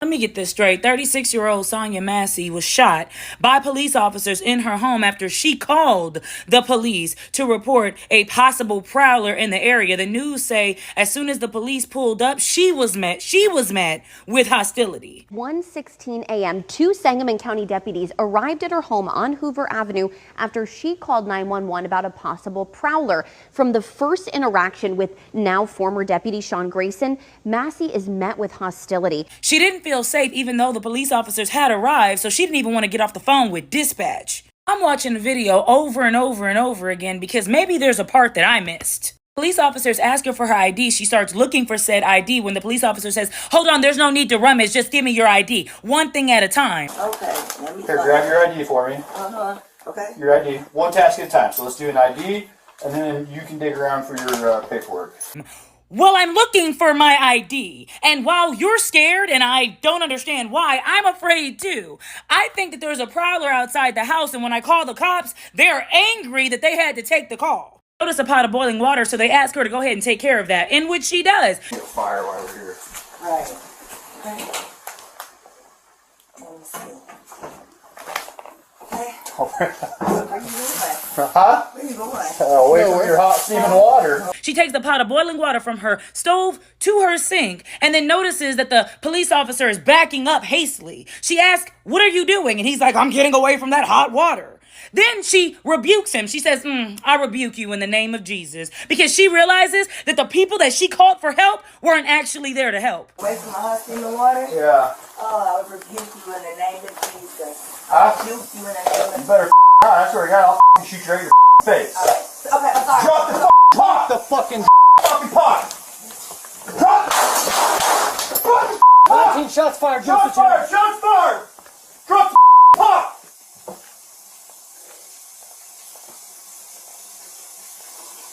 Let me get this straight. 36-year-old Sonia Massey was shot by police officers in her home after she called the police to report a possible prowler in the area. The news say as soon as the police pulled up, she was met with hostility. 1:16 a.m., two Sangamon County deputies arrived at her home on Hoover Avenue after she called 911 about a possible prowler. From the first interaction with now former Deputy Sean Grayson, Massey is met with hostility. She didn't feel safe even though the police officers had arrived, so she didn't even want to get off the phone with dispatch. I'm watching the video over and over and over again because maybe there's a part that I missed. Police officers ask her for her ID. She starts looking for said ID when the police officer says, "Hold on, there's no need to rummage. Just give me your ID. One thing at a time." Okay, let me Here, grab your ID for me. Okay. Your ID. One task at a time. So let's do an ID, and then you can dig around for your paperwork. Well, I'm looking for my ID. And while you're scared, and I don't understand why, I'm afraid too. I think that there's a prowler outside the house, and when I call the cops, they're angry that they had to take the call. Notice a pot of boiling water, so they ask her to go ahead and take care of that, in which she does. Get fire while we're here. Right. Okay. Let me see. Okay. Where you going? Huh? Where you going? Away from your hot steaming water. She takes the pot of boiling water from her stove to her sink and then notices that the police officer is backing up hastily. She asks, "What are you doing?" And he's like, "I'm getting away from that hot water." Then she rebukes him. She says, "I rebuke you in the name of Jesus," because she realizes that the people that she called for help weren't actually there to help. Away from the hot steaming water? Yeah. Oh, I rebuke you in the name of Jesus. Huh? Rebuke you in the name of You better I swear to God, I'll shoot you right in your face. Okay, I'm sorry. Drop the pot! The fucking pot! Drop! Drop the pot! 19 shots fired. Shots fired! Shots fired! Drop the pot!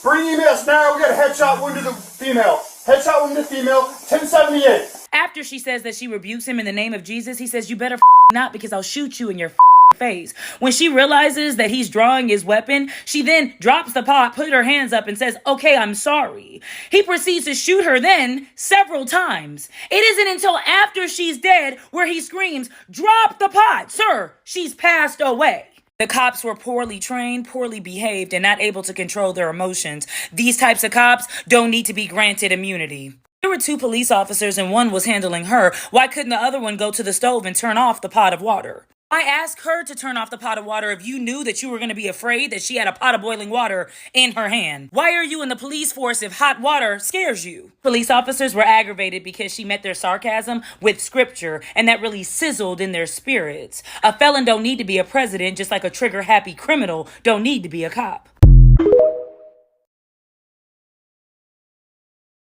Bring EMS now. We got a headshot wound to the female. Headshot wound to the female. 1078. After she says that she rebukes him in the name of Jesus, he says, "You better not, because I'll shoot you in your face." When she realizes that he's drawing his weapon, she then drops the pot, put her hands up, and says, "Okay, I'm sorry." He proceeds to shoot her then several times. It isn't until after she's dead where he screams, "Drop the pot, sir, she's passed away." The cops were poorly trained, poorly behaved, and not able to control their emotions. These types of cops don't need to be granted immunity. There were two police officers and one was handling her. Why couldn't the other one go to the stove and turn off the pot of water? I asked her to turn off the pot of water if you knew that you were going to be afraid that she had a pot of boiling water in her hand. Why are you in the police force if hot water scares you? Police officers were aggravated because she met their sarcasm with scripture, and that really sizzled in their spirits. A felon don't need to be a president, just like a trigger-happy criminal don't need to be a cop.